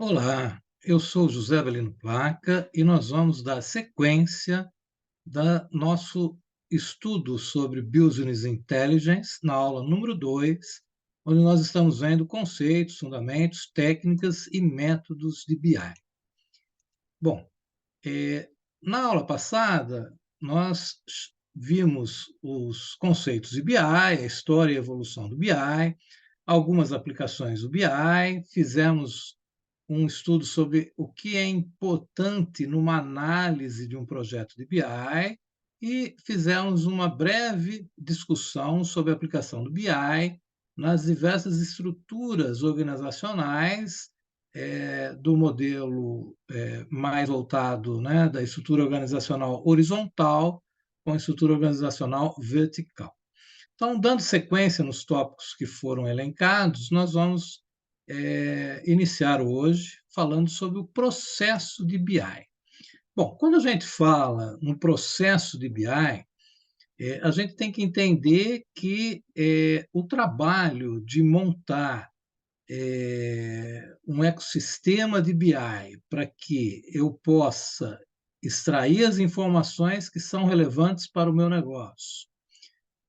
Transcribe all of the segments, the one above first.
Olá, eu sou José Avelino Placa e nós vamos dar sequência da nosso estudo sobre Business Intelligence, na aula número 2, onde nós estamos vendo conceitos, fundamentos, técnicas e métodos de BI. Bom, na aula passada, nós vimos os conceitos de BI, a história e a evolução do BI, algumas aplicações do BI, fizemos um estudo sobre o que é importante numa análise de um projeto de BI e fizemos uma breve discussão sobre a aplicação do BI nas diversas estruturas organizacionais do modelo mais voltado, né, da estrutura organizacional horizontal com a estrutura organizacional vertical. Então, dando sequência nos tópicos que foram elencados, nós vamos iniciar hoje falando sobre o processo de BI. Bom, quando a gente fala no processo de BI, a gente tem que entender que o trabalho de montar um ecossistema de BI para que eu possa extrair as informações que são relevantes para o meu negócio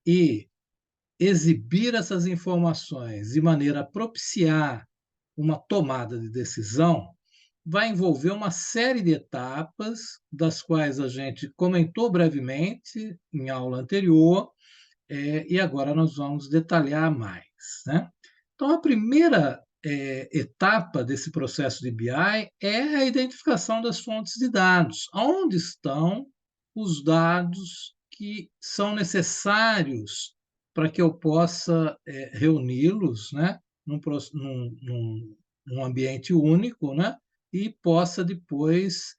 e exibir essas informações de maneira a propiciar uma tomada de decisão, vai envolver uma série de etapas, das quais a gente comentou brevemente em aula anterior, e agora nós vamos detalhar mais. Né? Então, a primeira etapa desse processo de BI é a identificação das fontes de dados. Onde estão os dados que são necessários para que eu possa reuni-los, né, num ambiente único, né, e possa depois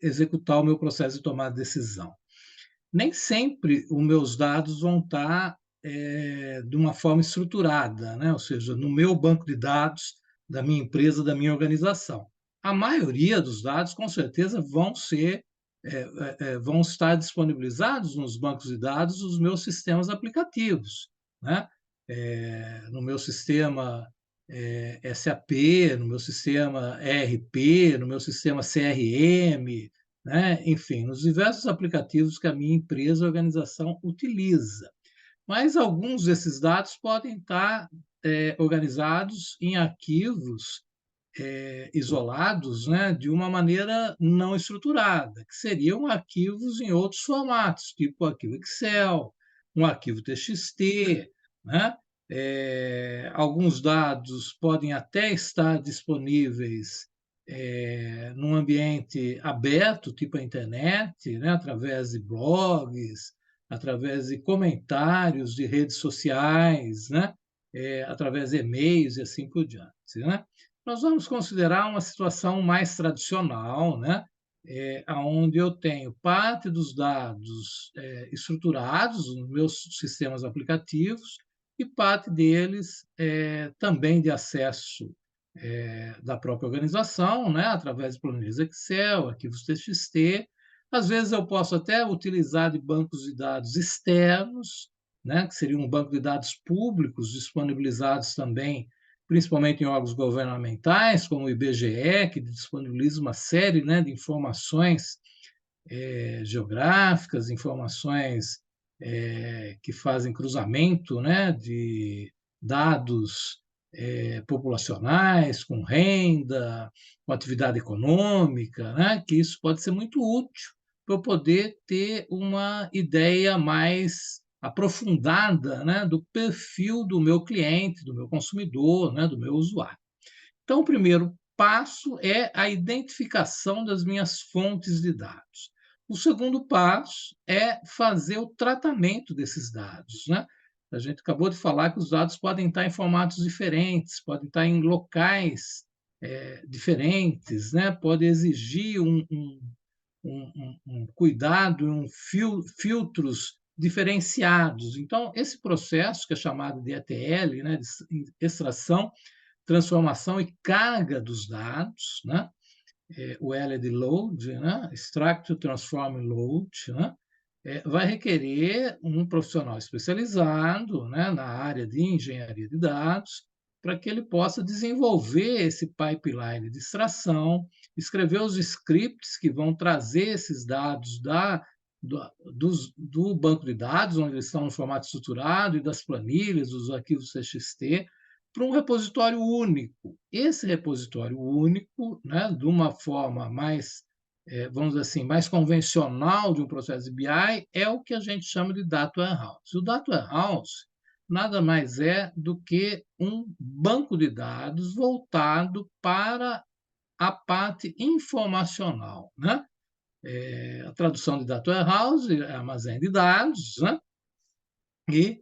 executar o meu processo de tomada de decisão. Nem sempre os meus dados vão estar de uma forma estruturada, né? Ou seja, no meu banco de dados da minha empresa, da minha organização. A maioria dos dados, com certeza, vão estar disponibilizados nos bancos de dados dos meus sistemas aplicativos, né? No meu sistema SAP, no meu sistema ERP, no meu sistema CRM, né? Enfim, nos diversos aplicativos que a minha empresa ou organização utiliza. Mas alguns desses dados podem estar organizados em arquivos isolados, né, de uma maneira não estruturada, que seriam arquivos em outros formatos, tipo arquivo Excel, um arquivo TXT, né? Alguns dados podem até estar disponíveis num ambiente aberto, tipo a internet, né, através de blogs, através de comentários de redes sociais, né, através de e-mails e assim por diante. Né? Nós vamos considerar uma situação mais tradicional, né, onde eu tenho parte dos dados estruturados nos meus sistemas aplicativos e parte deles também de acesso da própria organização, né, através de planilhas Excel, arquivos TXT. Às vezes eu posso até utilizar de bancos de dados externos, né, que seria um banco de dados públicos disponibilizados também, principalmente em órgãos governamentais, como o IBGE, que disponibiliza uma série, né, de informações geográficas, informações que fazem cruzamento, né, de dados populacionais, com renda, com atividade econômica, né, que isso pode ser muito útil para eu poder ter uma ideia mais aprofundada, né, do perfil do meu cliente, do meu consumidor, né, do meu usuário. Então, o primeiro passo é a identificação das minhas fontes de dados. O segundo passo é fazer o tratamento desses dados, né? A gente acabou de falar que os dados podem estar em formatos diferentes, podem estar em locais diferentes, né? Pode exigir um cuidado, filtros diferenciados. Então, esse processo, que é chamado de ETL, né, de extração, transformação e carga dos dados, né? O L é de load, né? Extract, transform, load, né? Vai requerer um profissional especializado, né, na área de engenharia de dados para que ele possa desenvolver esse pipeline de extração, escrever os scripts que vão trazer esses dados do banco de dados, onde eles estão no formato estruturado, e das planilhas, dos arquivos CXT, para um repositório único. Esse repositório único, né, de uma forma mais, vamos dizer assim, mais convencional de um processo de BI, é o que a gente chama de Data Warehouse. O Data Warehouse nada mais é do que um banco de dados voltado para a parte informacional, né? A tradução de Data Warehouse é armazém de dados, né? E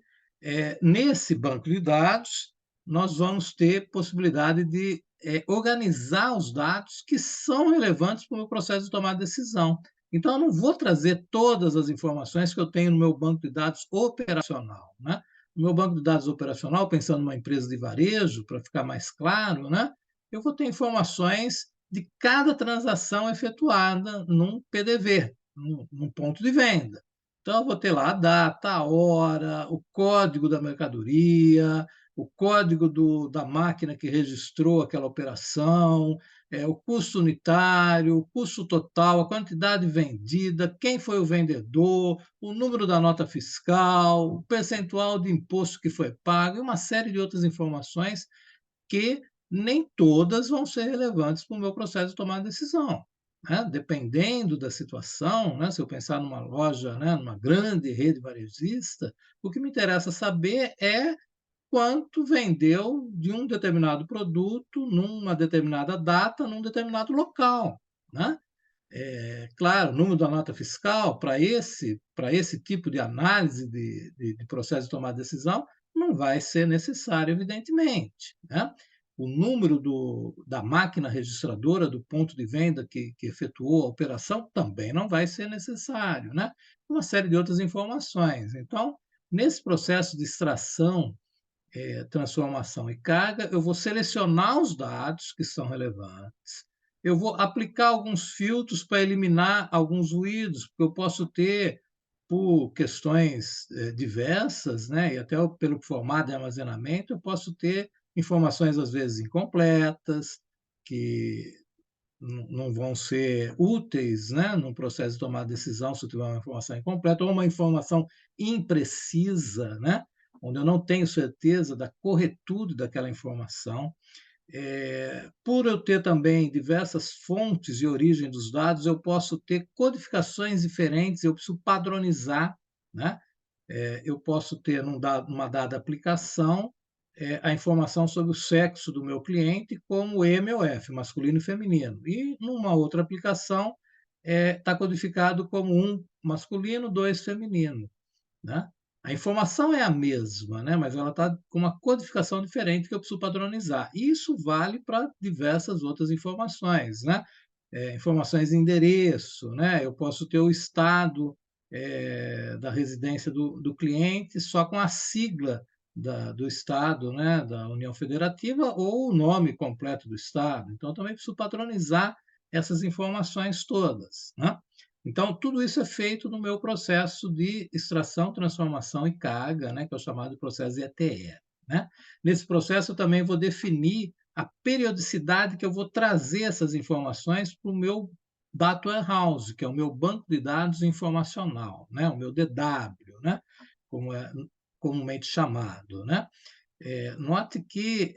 nesse banco de dados nós vamos ter possibilidade de organizar os dados que são relevantes para o meu processo de tomar decisão. Então, eu não vou trazer todas as informações que eu tenho no meu banco de dados operacional, né? No meu banco de dados operacional, pensando numa empresa de varejo, para ficar mais claro, né? Eu vou ter informações de cada transação efetuada num PDV, num ponto de venda. Então, eu vou ter lá a data, a hora, o código da mercadoria, o código da máquina que registrou aquela operação, o custo unitário, o custo total, a quantidade vendida, quem foi o vendedor, o número da nota fiscal, o percentual de imposto que foi pago e uma série de outras informações que nem todas vão ser relevantes para o meu processo de tomar decisão. Né? Dependendo da situação, né? Se eu pensar numa loja, né? Numa grande rede varejista, o que me interessa saber é quanto vendeu de um determinado produto numa determinada data, num determinado local. Né? Claro, o número da nota fiscal, para esse tipo de análise de processo de tomada de decisão, não vai ser necessário, evidentemente. Né? O número da máquina registradora do ponto de venda que efetuou a operação também não vai ser necessário. Né? Uma série de outras informações. Então, nesse processo de extração, transformação e carga, eu vou selecionar os dados que são relevantes, eu vou aplicar alguns filtros para eliminar alguns ruídos, porque eu posso ter, por questões diversas, né, e até pelo formato de armazenamento, eu posso ter informações, às vezes, incompletas, que não vão ser úteis, né, no processo de tomar decisão se eu tiver uma informação incompleta, ou uma informação imprecisa, né, onde eu não tenho certeza da corretude daquela informação. Por eu ter também diversas fontes e origem dos dados, eu posso ter codificações diferentes, eu preciso padronizar, né? Eu posso ter numa dada aplicação a informação sobre o sexo do meu cliente como M ou F, masculino e feminino. E numa outra aplicação está codificado como um masculino, dois feminino. Né? A informação é a mesma, né? Mas ela está com uma codificação diferente que eu preciso padronizar. Isso vale para diversas outras informações, né? Informações de endereço, né? Eu posso ter o estado da residência do cliente só com a sigla do estado, né? Da União Federativa ou o nome completo do estado. Então, também preciso padronizar essas informações todas, né? Então, tudo isso é feito no meu processo de extração, transformação e carga, né, que é o chamado processo de ETL. Né? Nesse processo, eu também vou definir a periodicidade que eu vou trazer essas informações para o meu Data Warehouse, que é o meu banco de dados informacional, né? O meu DW, né? Como é comumente chamado. Né? Note que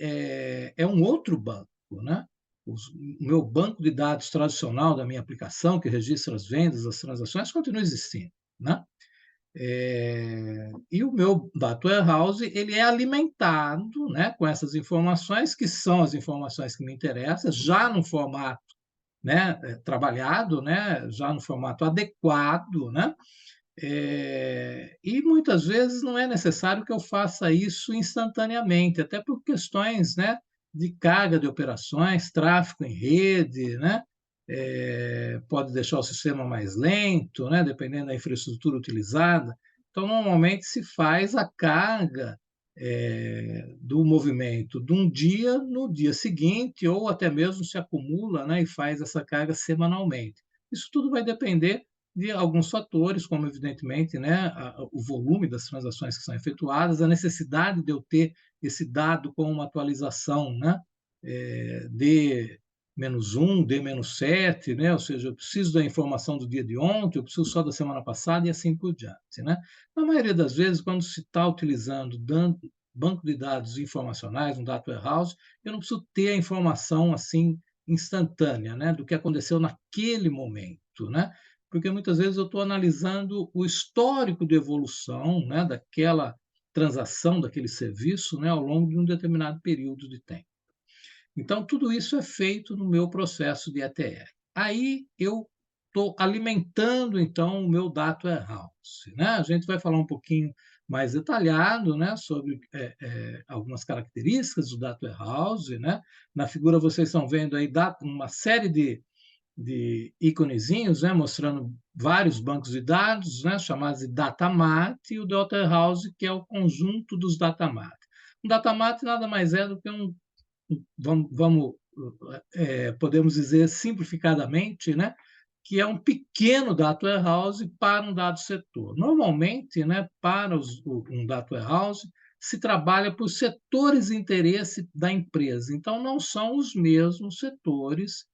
é um outro banco. Né? O meu banco de dados tradicional da minha aplicação, que registra as vendas, as transações, continua existindo. Né? E o meu Data Warehouse ele é alimentado, né, com essas informações, que são as informações que me interessam, já no formato, né, trabalhado, né, já no formato adequado, né, e muitas vezes não é necessário que eu faça isso instantaneamente, até por questões, né, de carga de operações, tráfego em rede, né, pode deixar o sistema mais lento, né, dependendo da infraestrutura utilizada. Então, normalmente se faz a carga do movimento de um dia no dia seguinte, ou até mesmo se acumula, né, e faz essa carga semanalmente. Isso tudo vai depender de alguns fatores, como evidentemente, né, o volume das transações que são efetuadas, a necessidade de eu ter esse dado com uma atualização, né? D-1, D-7, né? Ou seja, eu preciso da informação do dia de ontem, eu preciso só da semana passada e assim por diante, né? Na maioria das vezes, quando se está utilizando banco de dados informacionais, um data warehouse, eu não preciso ter a informação assim instantânea, né, do que aconteceu naquele momento, né? Porque muitas vezes eu estou analisando o histórico de evolução, né, daquela transação, daquele serviço, né, ao longo de um determinado período de tempo. Então, tudo isso é feito no meu processo de ETL. Aí eu estou alimentando, então, o meu data warehouse, né? A gente vai falar um pouquinho mais detalhado, né, sobre algumas características do data warehouse, né? Na figura vocês estão vendo aí uma série de íconezinhos, né, mostrando vários bancos de dados, né, chamados de datamart, e o data warehouse, que é o conjunto dos datamart. Um datamart nada mais é do que podemos dizer simplificadamente, né, que é um pequeno data warehouse para um dado setor. Normalmente, né, para um data warehouse, se trabalha por setores de interesse da empresa. Então, não são os mesmos setores,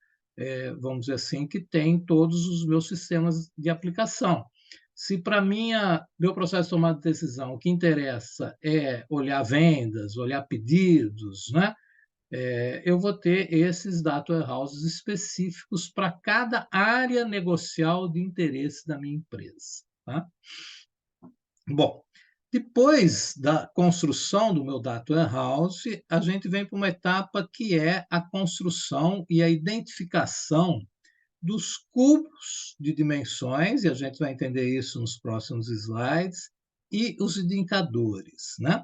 vamos dizer assim, que têm todos os meus sistemas de aplicação. Se para meu processo de tomada de decisão, o que interessa é olhar vendas, olhar pedidos, né? Eu vou ter esses data warehouses específicos para cada área negocial de interesse da minha empresa. Tá? Bom, depois da construção do meu data warehouse, a gente vem para uma etapa que é a construção e a identificação dos cubos de dimensões, e a gente vai entender isso nos próximos slides, e os indicadores, né?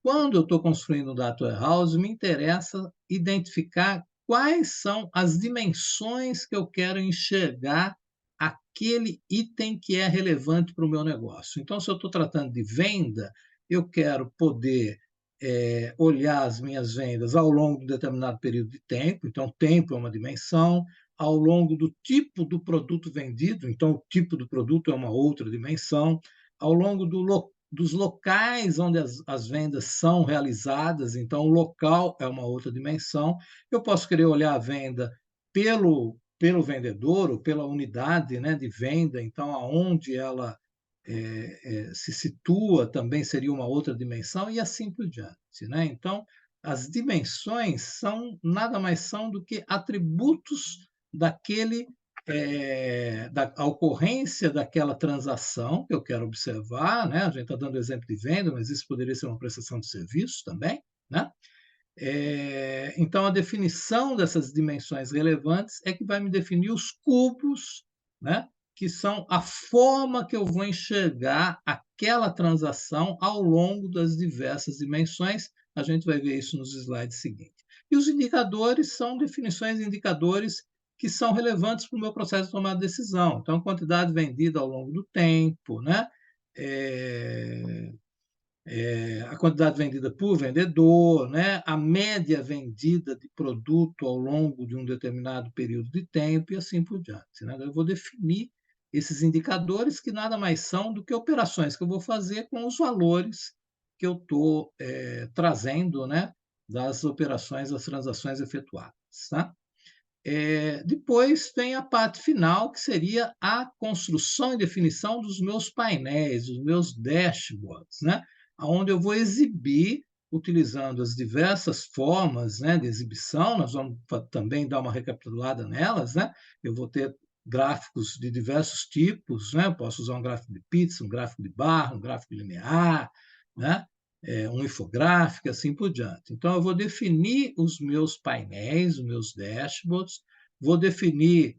Quando eu estou construindo um data warehouse, me interessa identificar quais são as dimensões que eu quero enxergar aquele item que é relevante para o meu negócio. Então, se eu estou tratando de venda, eu quero poder olhar as minhas vendas ao longo de um determinado período de tempo, então, tempo é uma dimensão, ao longo do tipo do produto vendido, então, o tipo do produto é uma outra dimensão, ao longo dos locais onde as vendas são realizadas, então o local é uma outra dimensão. Eu posso querer olhar a venda pelo vendedor ou pela unidade, né, de venda, então aonde ela se situa também seria uma outra dimensão e assim por diante, né? Então, as dimensões são nada mais são do que atributos da ocorrência daquela transação que eu quero observar, né? A gente está dando exemplo de venda, mas isso poderia ser uma prestação de serviço também, né? Então, a definição dessas dimensões relevantes é que vai me definir os cubos, né? Que são a forma que eu vou enxergar aquela transação ao longo das diversas dimensões. A gente vai ver isso nos slides seguintes. E os indicadores são definições de indicadores que são relevantes para o meu processo de tomar decisão. Então, quantidade vendida ao longo do tempo, né? A quantidade vendida por vendedor, né? A média vendida de produto ao longo de um determinado período de tempo e assim por diante. Né? Eu vou definir esses indicadores que nada mais são do que operações que eu vou fazer com os valores que eu estou trazendo, né, das operações, das transações efetuadas. Tá? Depois tem a parte final, que seria a construção e definição dos meus painéis, dos meus dashboards, né? Onde eu vou exibir, utilizando as diversas formas, né, de exibição, nós vamos também dar uma recapitulada nelas, né? Eu vou ter gráficos de diversos tipos, né? Eu posso usar um gráfico de pizza, um gráfico de barra, um gráfico linear, né? Um infográfico, assim por diante. Então, eu vou definir os meus painéis, os meus dashboards, vou definir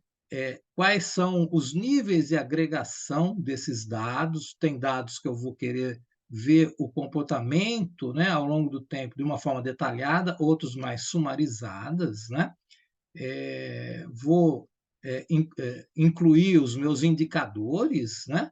quais são os níveis de agregação desses dados. Tem dados que eu vou querer ver o comportamento, né, ao longo do tempo de uma forma detalhada, outros mais sumarizadas, né? Vou incluir os meus indicadores, né?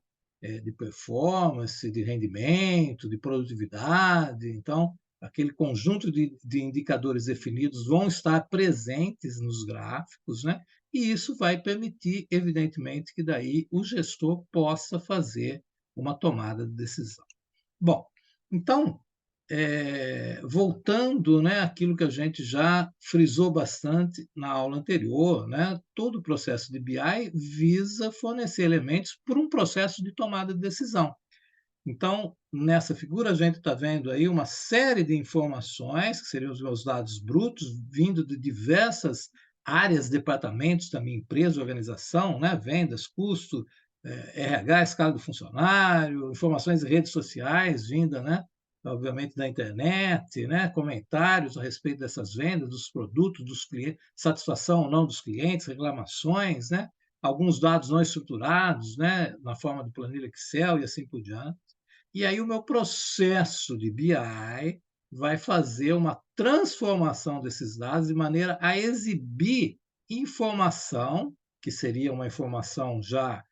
De performance, de rendimento, de produtividade. Então, aquele conjunto de indicadores definidos vão estar presentes nos gráficos, né? E isso vai permitir, evidentemente, que daí o gestor possa fazer uma tomada de decisão. Bom, então, voltando, né, àquilo que a gente já frisou bastante na aula anterior, né, todo o processo de BI visa fornecer elementos para um processo de tomada de decisão. Então, nessa figura, a gente está vendo aí uma série de informações, que seriam os meus dados brutos, vindo de diversas áreas, departamentos da minha empresa, organização, né? Vendas, custo, RH, escala do funcionário, informações de redes sociais, vinda, né? Obviamente, da internet, né? Comentários a respeito dessas vendas, dos produtos, dos clientes, satisfação ou não dos clientes, reclamações, né? Alguns dados não estruturados, né? Na forma de planilha Excel e assim por diante. E aí o meu processo de BI vai fazer uma transformação desses dados de maneira a exibir informação, que seria uma informação já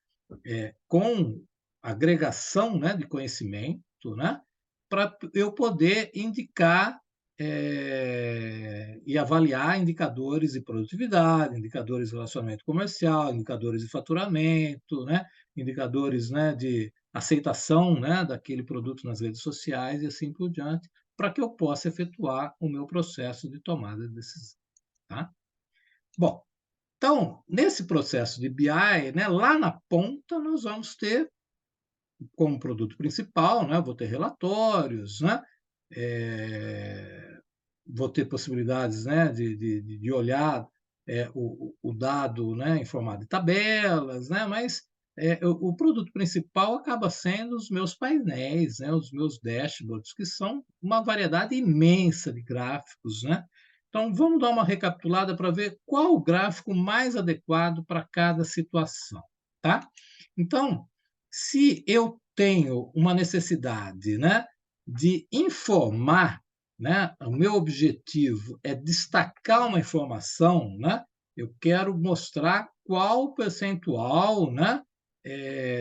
com agregação, né, de conhecimento, né, para eu poder indicar e avaliar indicadores de produtividade, indicadores de relacionamento comercial, indicadores de faturamento, né, indicadores, né, de aceitação, né, daquele produto nas redes sociais e assim por diante, para que eu possa efetuar o meu processo de tomada de decisão. Tá? Bom, então, nesse processo de BI, né, lá na ponta, nós vamos ter como produto principal, né, vou ter relatórios, né, é, vou ter possibilidades, né, de olhar o dado, né, em formato de tabelas, né, mas o produto principal acaba sendo os meus painéis, né, os meus dashboards, que são uma variedade imensa de gráficos, né? Então, vamos dar uma recapitulada para ver qual o gráfico mais adequado para cada situação, tá? Então, se eu tenho uma necessidade, né, de informar, né, o meu objetivo é destacar uma informação, né, eu quero mostrar qual percentual, né,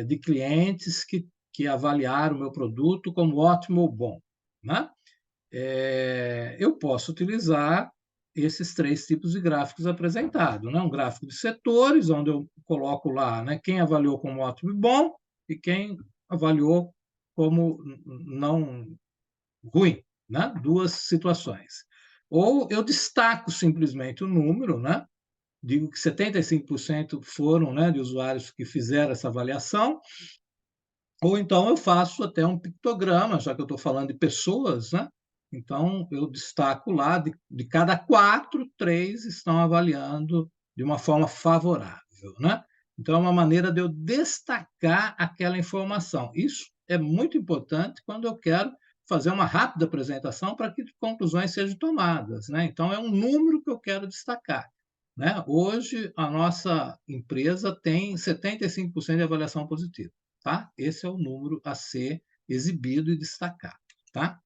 de clientes que avaliaram o meu produto como ótimo ou bom, né? Eu posso utilizar esses três tipos de gráficos apresentados, né? Um gráfico de setores, onde eu coloco lá, né, quem avaliou como ótimo e bom e quem avaliou como não ruim, né? Duas situações. Ou eu destaco simplesmente o número, né? Digo que 75% foram, né, de usuários que fizeram essa avaliação, ou então eu faço até um pictograma, já que eu estou falando de pessoas, né? Então eu destaco lá, de cada quatro, três estão avaliando de uma forma favorável, né? Então é uma maneira de eu destacar aquela informação. Isso é muito importante quando eu quero fazer uma rápida apresentação para que conclusões sejam tomadas, né? Então é um número que eu quero destacar, né? Hoje a nossa empresa tem 75% de avaliação positiva. Tá? Esse é o número a ser exibido e destacado. Tá?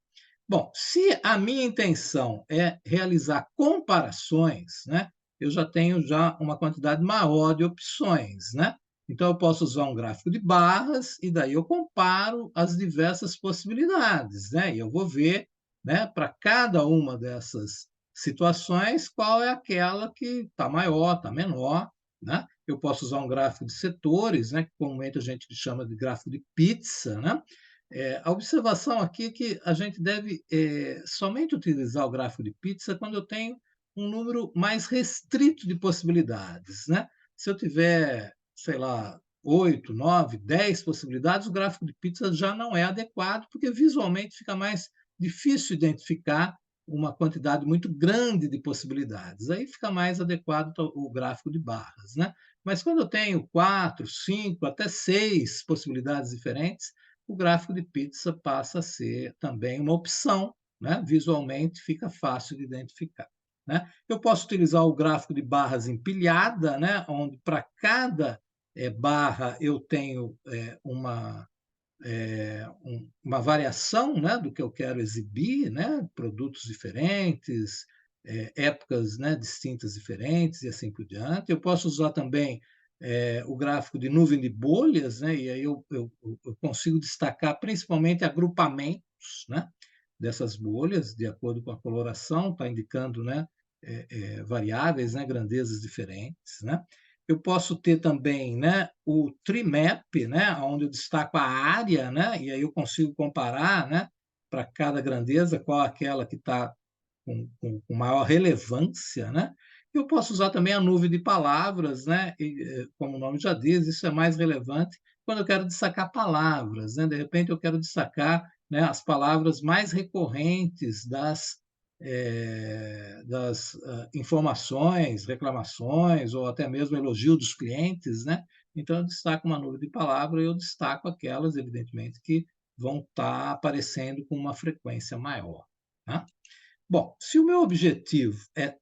Bom, se a minha intenção é realizar comparações, né, eu já tenho já uma quantidade maior de opções. Né? Então, eu posso usar um gráfico de barras e daí eu comparo as diversas possibilidades. Né? E eu vou ver, né, para cada uma dessas situações qual é aquela que está maior, está menor. Né? Eu posso usar um gráfico de setores, né, que comumente a gente chama de gráfico de pizza. Né? A observação aqui é que a gente deve somente utilizar o gráfico de pizza quando eu tenho um número mais restrito de possibilidades. Né? Se eu tiver, sei lá, 8, 9, 10 possibilidades, o gráfico de pizza já não é adequado, porque visualmente fica mais difícil identificar uma quantidade muito grande de possibilidades. Aí fica mais adequado o gráfico de barras. Né? Mas quando eu tenho 4, 5, até 6 possibilidades diferentes, o gráfico de pizza passa a ser também uma opção, né? Visualmente fica fácil de identificar. Né? Eu posso utilizar o gráfico de barras empilhada, né? Onde para cada barra eu tenho uma variação, né, do que eu quero exibir, né? Produtos diferentes, épocas, né, distintas diferentes e assim por diante. Eu posso usar também o gráfico de nuvem de bolhas, né? E aí eu consigo destacar principalmente agrupamentos, né, dessas bolhas, de acordo com a coloração, está indicando, né, variáveis, né, grandezas diferentes. Né? Eu posso ter também, né, o tree map, né, onde eu destaco a área, né, e aí eu consigo comparar, né, para cada grandeza, qual aquela que está com maior relevância, né? Eu posso usar também a nuvem de palavras, né? E, como o nome já diz, isso é mais relevante quando eu quero destacar palavras, né? De repente eu quero destacar, né, as palavras mais recorrentes das informações, reclamações ou até mesmo elogio dos clientes, né? Então eu destaco uma nuvem de palavras e eu destaco aquelas, evidentemente, que vão estar aparecendo com uma frequência maior, tá? Bom, se o meu objetivo é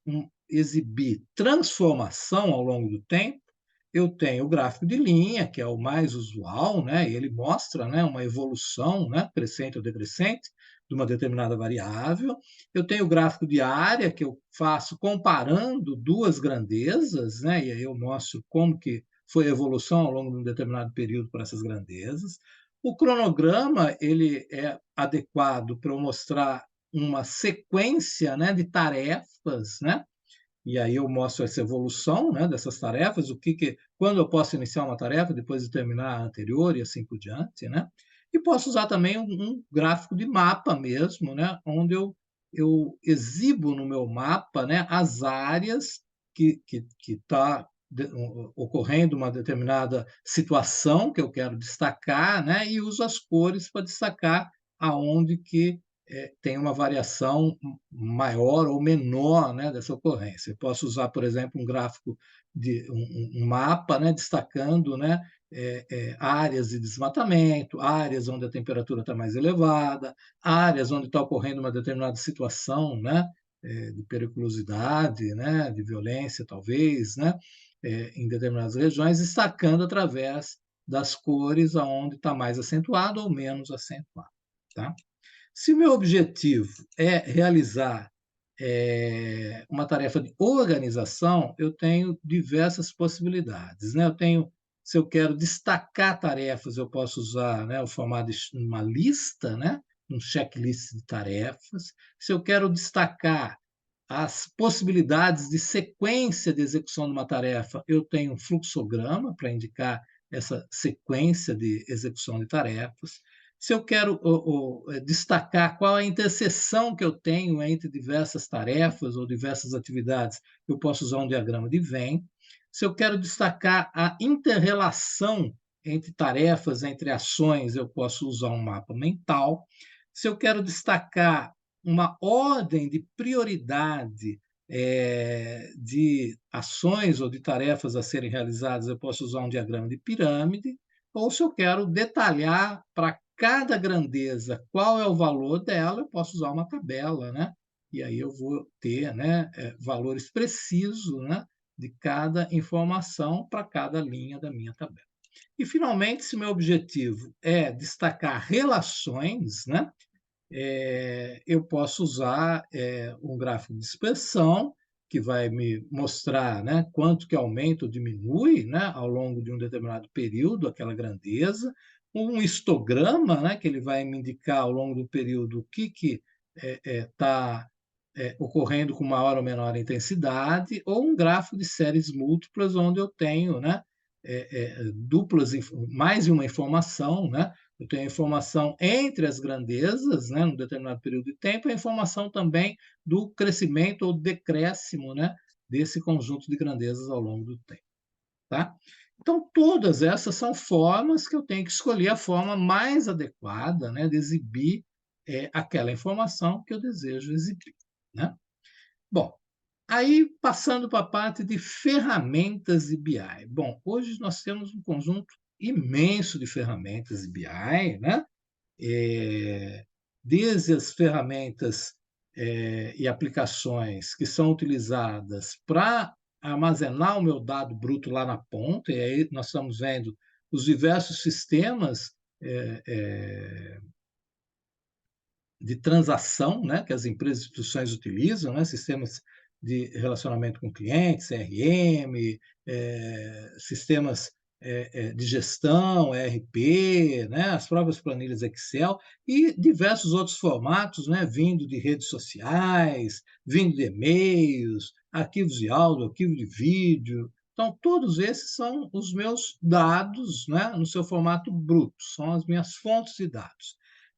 exibir transformação ao longo do tempo, eu tenho o gráfico de linha, que é o mais usual, né? E ele mostra, né, uma evolução, né, crescente ou decrescente de uma determinada variável. Eu tenho o gráfico de área, que eu faço comparando duas grandezas, né? E aí eu mostro como que foi a evolução ao longo de um determinado período para essas grandezas. O cronograma ele é adequado para eu mostrar uma sequência, né, de tarefas, né? E aí eu mostro essa evolução, né, dessas tarefas, quando eu posso iniciar uma tarefa, depois de terminar a anterior e assim por diante, né? E posso usar também um gráfico de mapa mesmo, né, onde eu exibo no meu mapa, né, as áreas que está ocorrendo uma determinada situação que eu quero destacar, né, e uso as cores para destacar aonde que tem uma variação maior ou menor, né, dessa ocorrência. Eu posso usar, por exemplo, um gráfico de um mapa, né, destacando, né, áreas de desmatamento, áreas onde a temperatura está mais elevada, áreas onde está ocorrendo uma determinada situação, né, de periculosidade, né, de violência, talvez, né, em determinadas regiões, destacando através das cores aonde está mais acentuado ou menos acentuado. Tá? Se o meu objetivo é realizar uma tarefa de organização, eu tenho diversas possibilidades, né? Se eu quero destacar tarefas, eu posso usar, né, o formato de uma lista, né, um checklist de tarefas. Se eu quero destacar as possibilidades de sequência de execução de uma tarefa, eu tenho um fluxograma para indicar essa sequência de execução de tarefas. Se eu quero destacar qual é a interseção que eu tenho entre diversas tarefas ou diversas atividades, eu posso usar um diagrama de Venn. Se eu quero destacar a interrelação entre tarefas, entre ações, eu posso usar um mapa mental. Se eu quero destacar uma ordem de prioridade de ações ou de tarefas a serem realizadas, eu posso usar um diagrama de pirâmide, ou se eu quero detalhar para cada grandeza qual é o valor dela, eu posso usar uma tabela, né? E aí eu vou ter, né, valores precisos, né, de cada informação para cada linha da minha tabela. E, finalmente, se meu objetivo é destacar relações, né, eu posso usar um gráfico de dispersão, que vai me mostrar, né, quanto que aumenta ou diminui, né, ao longo de um determinado período aquela grandeza, um histograma, né, que ele vai me indicar ao longo do período o que está ocorrendo com maior ou menor intensidade, ou um gráfico de séries múltiplas, onde eu tenho, né, mais de uma informação, né? Eu tenho a informação entre as grandezas, né, num determinado período de tempo, e a informação também do crescimento ou decréscimo, né, desse conjunto de grandezas ao longo do tempo. Tá? Então, todas essas são formas que eu tenho que escolher a forma mais adequada, né, de exibir aquela informação que eu desejo exibir. Né? Bom, aí passando para a parte de ferramentas de BI. Bom, hoje nós temos um conjunto imenso de ferramentas de BI, né? Desde as ferramentas e aplicações que são utilizadas para armazenar o meu dado bruto lá na ponta, e aí nós estamos vendo os diversos sistemas de transação, né, que as empresas e instituições utilizam, né, sistemas de relacionamento com clientes, CRM, sistemas de gestão, ERP, né, as próprias planilhas Excel e diversos outros formatos, né, vindo de redes sociais, vindo de e-mails, arquivos de áudio, arquivo de vídeo. Então, todos esses são os meus dados, né, no seu formato bruto, são as minhas fontes de dados.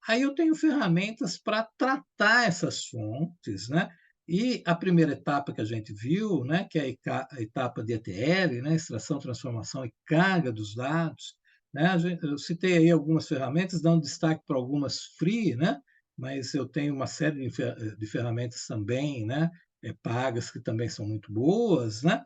Aí eu tenho ferramentas para tratar essas fontes, né? E a primeira etapa que a gente viu, né, que é a etapa de ETL, né, extração, transformação e carga dos dados, né? Eu citei aí algumas ferramentas, dando destaque para algumas free, né? Mas eu tenho uma série de ferramentas também, né, pagas que também são muito boas, né?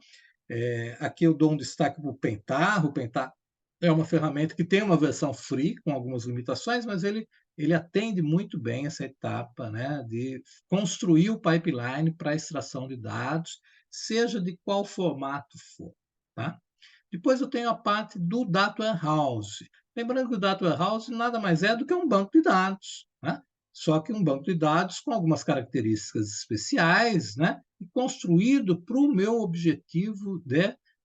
Aqui eu dou um destaque para o Pentar. O Pentar é uma ferramenta que tem uma versão free, com algumas limitações, mas ele atende muito bem essa etapa, né, de construir o pipeline para a extração de dados, seja de qual formato for. Tá? Depois eu tenho a parte do Data Warehouse. Lembrando que o Data Warehouse nada mais é do que um banco de dados, né? Só que um banco de dados com algumas características especiais, né? E construído para o meu objetivo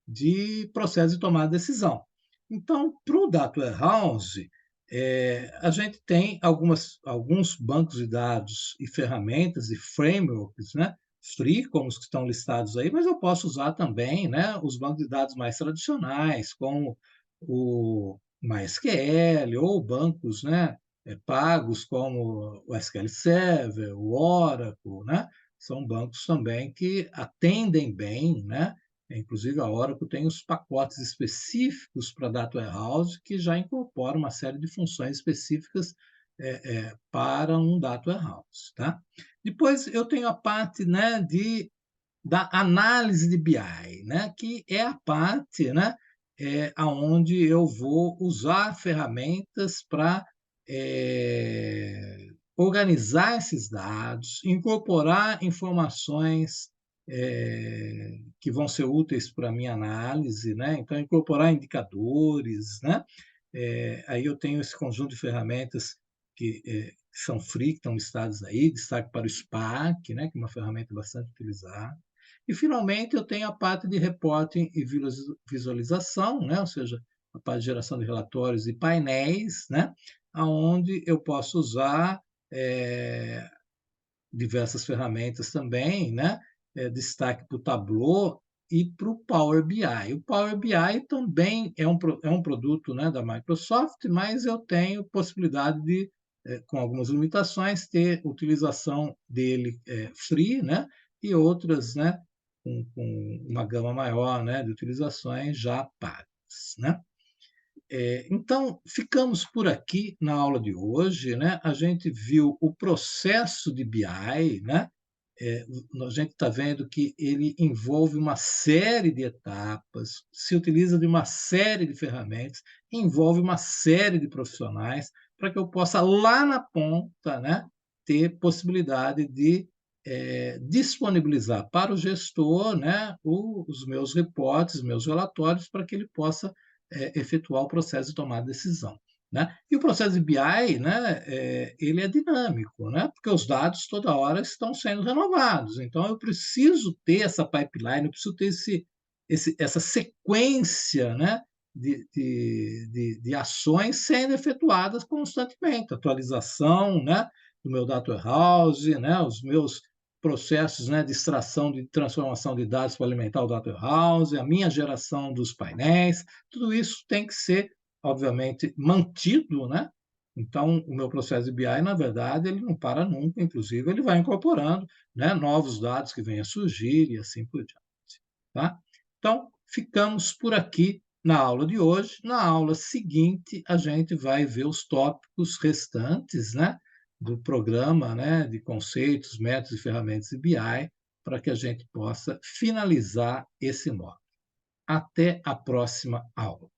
de processo de tomada de decisão. Então, para o Data Warehouse, a gente tem alguns bancos de dados e ferramentas e frameworks, né? Free, como os que estão listados aí, mas eu posso usar também, né, os bancos de dados mais tradicionais, como o MySQL, ou bancos, né, pagos, como o SQL Server, o Oracle, né? São bancos também que atendem bem, né? Inclusive, a Oracle tem os pacotes específicos para Data Warehouse, que já incorporam uma série de funções específicas para um Data Warehouse. Tá? Depois, eu tenho a parte, né, da análise de BI, né, que é a parte, né, onde eu vou usar ferramentas para organizar esses dados, incorporar informações que vão ser úteis para a minha análise, né? Então, incorporar indicadores, né? Aí eu tenho esse conjunto de ferramentas que são free, que estão listadas aí, destaque para o Spark, né? Que é uma ferramenta bastante utilizada. E, finalmente, eu tenho a parte de reporting e visualização, né? Ou seja, a parte de geração de relatórios e painéis, né? Onde eu posso usar diversas ferramentas também, né? Destaque para o Tableau e para o Power BI. O Power BI também é um produto, né, da Microsoft, mas eu tenho possibilidade de, com algumas limitações, ter utilização dele free, né, e outras, né, com uma gama maior, né, de utilizações já pagas. Né? Então, ficamos por aqui na aula de hoje, né? A gente viu o processo de BI, né? A gente está vendo que ele envolve uma série de etapas, se utiliza de uma série de ferramentas, envolve uma série de profissionais para que eu possa, lá na ponta, né, ter possibilidade de disponibilizar para o gestor, né, os meus reportes, meus relatórios, para que ele possa efetuar o processo de tomada de decisão. Né? E o processo de BI, né, ele é dinâmico, né? Porque os dados toda hora estão sendo renovados. Então, eu preciso ter essa pipeline, eu preciso ter essa sequência, né, de ações sendo efetuadas constantemente. Atualização, né, do meu data warehouse, né, os meus processos, né, de extração, de transformação de dados para alimentar o data warehouse, a minha geração dos painéis, tudo isso tem que ser, obviamente, mantido, né? Então, o meu processo de BI, na verdade, ele não para nunca, inclusive, ele vai incorporando, né, novos dados que venham a surgir e assim por diante. Tá? Então, ficamos por aqui na aula de hoje. Na aula seguinte, a gente vai ver os tópicos restantes, né, do programa, né, de conceitos, métodos e ferramentas de BI, para que a gente possa finalizar esse módulo. Até a próxima aula.